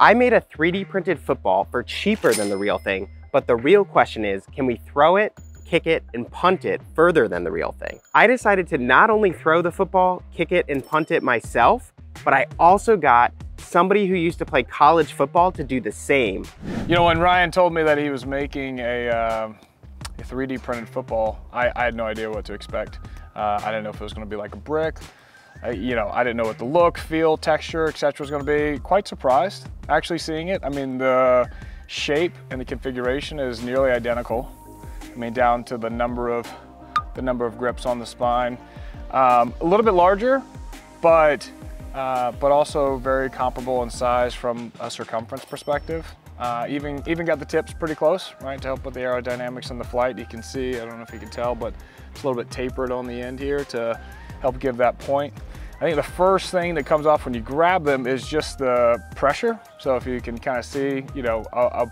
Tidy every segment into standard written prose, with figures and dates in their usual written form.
I made a 3D printed football for cheaper than the real thing, but the real question is, can we throw it, kick it, and punt it further than the real thing? I decided to not only throw the football, kick it, and punt it myself, but I also got somebody who used to play college football to do the same. You know, when Ryan told me that he was making a 3D printed football, I had no idea what to expect. I didn't know if it was going to be like a brick. You know, I didn't know what the look, feel, texture, etc. was going to be. Quite surprised actually seeing it. I mean, the shape and the configuration is nearly identical. I mean, down to the number of grips on the spine. A little bit larger, but also very comparable in size from a circumference perspective. Even got the tips pretty close, right, to help with the aerodynamics in the flight. You can see, I don't know if you can tell, but it's a little bit tapered on the end here to help give that point. I think the first thing that comes off when you grab them is just the pressure. So if you can kind of see, you know, a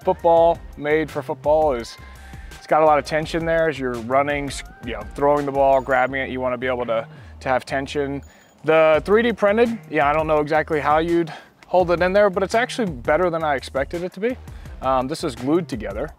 football made for football it's got a lot of tension there as you're running, you know, throwing the ball, grabbing it. You want to be able to have tension. The 3D printed, yeah, I don't know exactly how you'd hold it in there, but it's actually better than I expected it to be. This is glued together,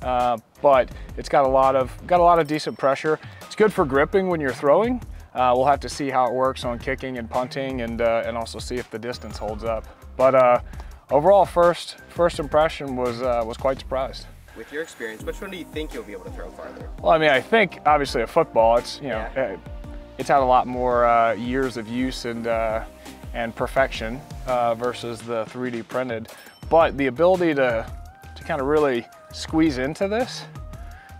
but it's got a lot of decent pressure. It's good for gripping when you're throwing. We'll have to see how it works on kicking and punting, and also see if the distance holds up. But overall, first impression was quite surprised. With your experience, which one do you think you'll be able to throw farther? Well, I mean, I think obviously a football. It's, you know, yeah. It's had a lot more years of use and perfection versus the 3D printed. But the ability to kind of really squeeze into this,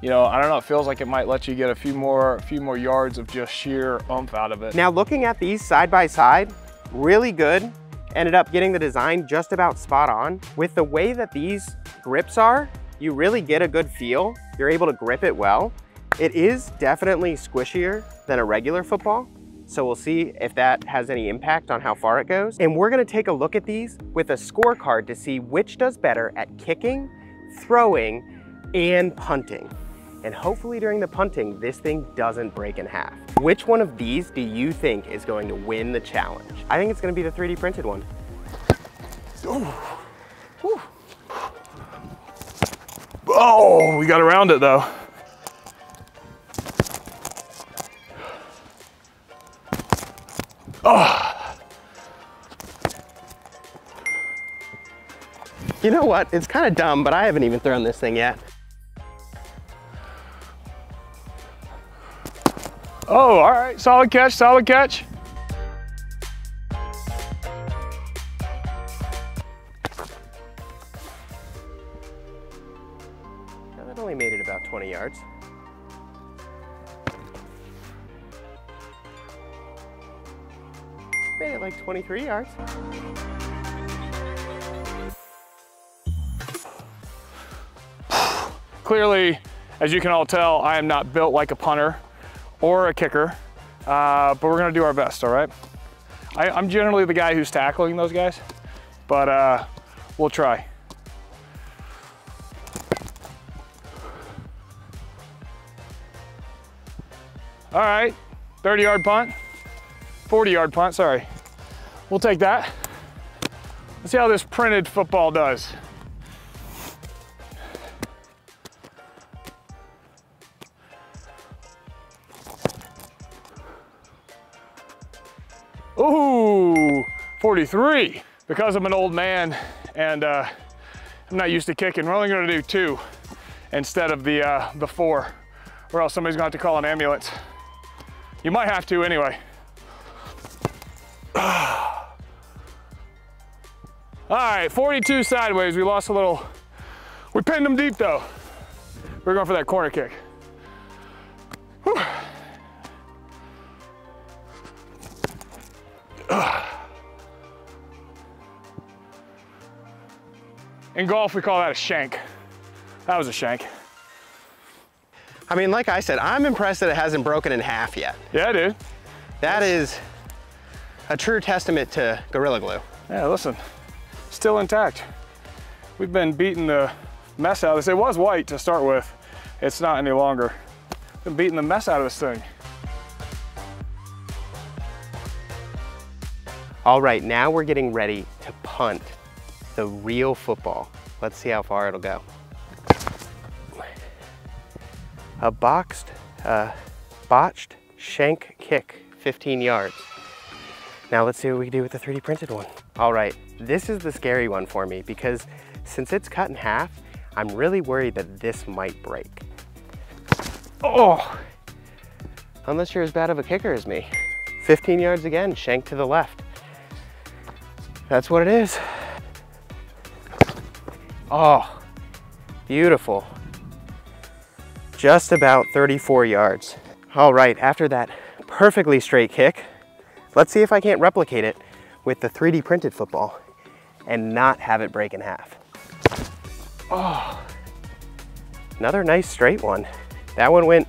you know, I don't know, it feels like it might let you get a few more yards of just sheer oomph out of it. Now looking at these side by side, really good. Ended up getting the design just about spot on. With the way that these grips are, you really get a good feel. You're able to grip it well. It is definitely squishier than a regular football, so we'll see if that has any impact on how far it goes. And we're gonna take a look at these with a scorecard to see which does better at kicking, throwing, and punting. And hopefully during the punting, this thing doesn't break in half. Which one of these do you think is going to win the challenge? I think it's gonna be the 3D printed one. Ooh. Ooh. Oh, we got around it though. Oh. You know what? It's kind of dumb, but I haven't even thrown this thing yet. Oh, all right, solid catch, solid catch. Now that only made it about 20 yards. Made it like 23 yards. Clearly, as you can all tell, I am not built like a punter or a kicker, but we're gonna do our best, all right? I'm generally the guy who's tackling those guys, but we'll try. All right, 30-yard punt, 40-yard punt, sorry. We'll take that. Let's see how this printed football does. Ooh, 43. Because I'm an old man and I'm not used to kicking, we're only gonna do 2 instead of the 4, or else somebody's gonna have to call an ambulance. You might have to anyway. All right, 42 sideways. We lost a little, we pinned them deep though. We're going for that corner kick. Whew. In golf, we call that a shank. That was a shank. I mean, like I said, I'm impressed that it hasn't broken in half yet. Yeah, dude. That is a true testament to Gorilla Glue. Yeah, listen, still intact. We've been beating the mess out of this. It was white to start with. It's not any longer. Been beating the mess out of this thing. All right, now we're getting ready to punt the real football. Let's see how far it'll go. A botched shank kick, 15 yards. Now let's see what we can do with the 3D printed one. All right, this is the scary one for me because since it's cut in half, I'm really worried that this might break. Oh, unless you're as bad of a kicker as me. 15 yards again, shank to the left. That's what it is. Oh, beautiful. Just about 34 yards. All right, after that perfectly straight kick, let's see if I can't replicate it with the 3D printed football and not have it break in half. Oh, another nice straight one. That one went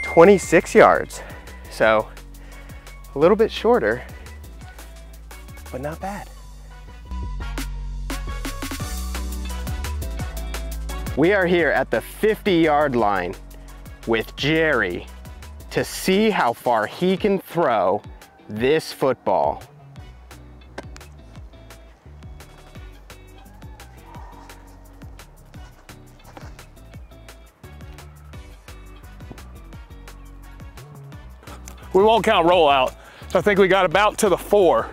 26 yards. So a little bit shorter, but not bad. We are here at the 50-yard line with Jerry to see how far he can throw this football. We won't count rollout, so I think we got about to the 4.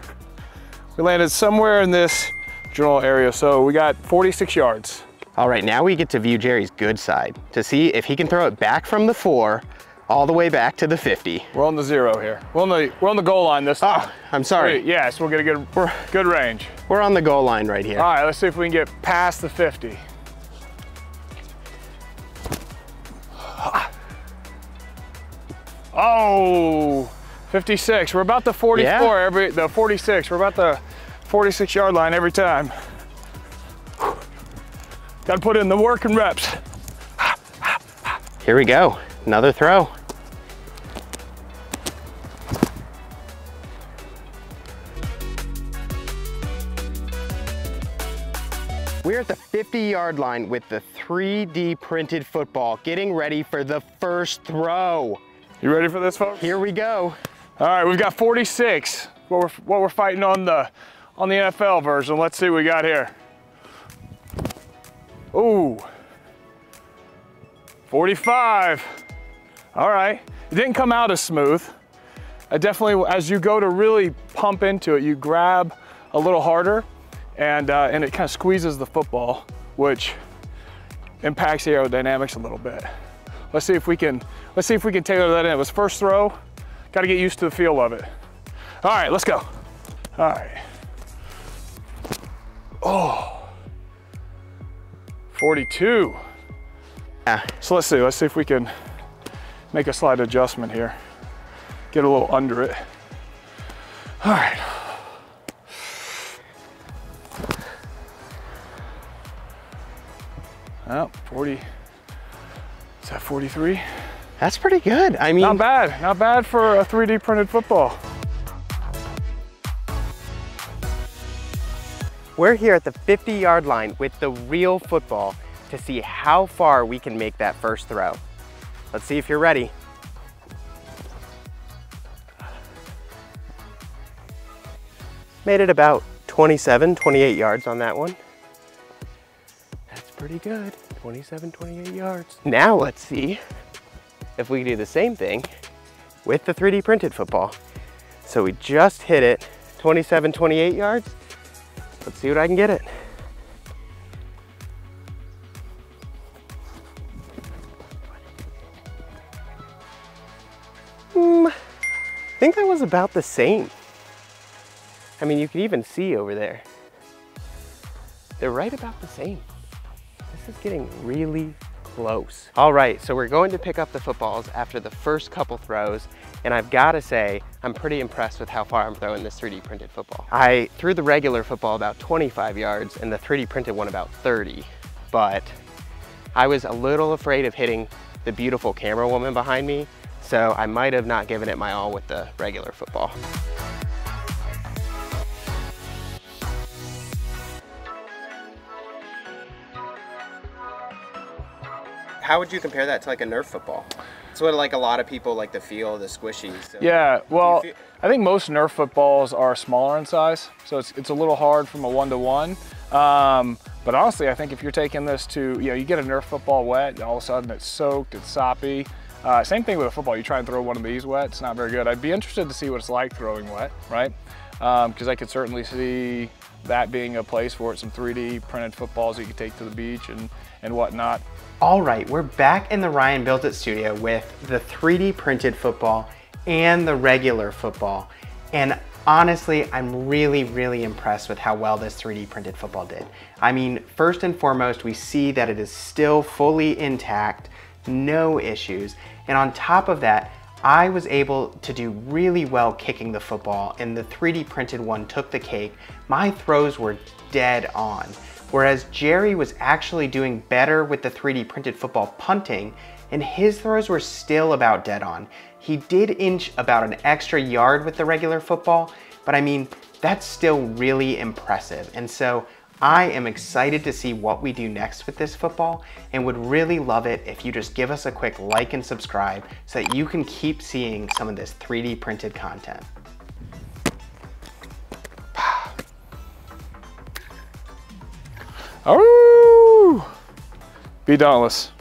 We landed somewhere in this general area, so we got 46 yards. All right, now we get to view Jerry's good side to see if he can throw it back from the 4 all the way back to the 50. We're on the 0 here. We're on the goal line this time. Oh, I'm sorry. Wait, yes, we'll get a good range. We're on the goal line right here. All right, let's see if we can get past the 50. Oh, 56. We're about the 44 yeah. the 46. We're about the 46 yard line every time. Got to put in the work and reps. Here we go, another throw. We're at the 50-yard line with the 3D printed football, getting ready for the first throw. You ready for this, folks? Here we go. All right, we've got 46. What we're fighting on the NFL version. Let's see what we got here. Ooh, 45. All right, it didn't come out as smooth. I definitely, as you go to really pump into it, you grab a little harder, and it kind of squeezes the football, which impacts the aerodynamics a little bit. Let's see if we can tailor that in. It was first throw. Got to get used to the feel of it. All right, let's go. All right. Oh. 42. Yeah. So let's see if we can make a slight adjustment here. Get a little under it. All right. Oh, 40. Is that 43? That's pretty good. I mean, not bad for a 3D printed football. We're here at the 50-yard line with the real football to see how far we can make that first throw. Let's see if you're ready. Made it about 27, 28 yards on that one. That's pretty good, 27, 28 yards. Now let's see if we can do the same thing with the 3D printed football. So we just hit it, 27, 28 yards. Let's see what I can get it. I think that was about the same. I mean, you can even see over there. They're right about the same. This is getting really close. All right, so we're going to pick up the footballs after the first couple throws, and I've got to say, I'm pretty impressed with how far I'm throwing this 3D printed football. I threw the regular football about 25 yards and the 3D printed one about 30, but I was a little afraid of hitting the beautiful camera woman behind me, so I might have not given it my all with the regular football. How would you compare that to like a Nerf football? It's what like a lot of people like the feel, the squishy. So yeah, well, I think most Nerf footballs are smaller in size, so it's a little hard from a 1-to-1. But honestly, I think if you're taking this to, you get a Nerf football wet, all of a sudden it's soaked, it's soppy. Same thing with a football. You try and throw one of these wet, it's not very good. I'd be interested to see what it's like throwing wet, right? Because I could certainly see that being a place for it, some 3D printed footballs you could take to the beach and whatnot. All right, we're back in the Ryan Built It studio with the 3D printed football and the regular football. And honestly, I'm really impressed with how well this 3D printed football did. I mean, first and foremost, we see that it is still fully intact, no issues. And on top of that, I was able to do really well kicking the football, and the 3D printed one took the cake. My throws were dead on. Whereas Jerry was actually doing better with the 3D printed football punting, and his throws were still about dead on. He did inch about an extra yard with the regular football, but I mean, that's still really impressive. And so I am excited to see what we do next with this football, and would really love it if you just give us a quick like and subscribe so that you can keep seeing some of this 3D printed content. Oh! Be dauntless.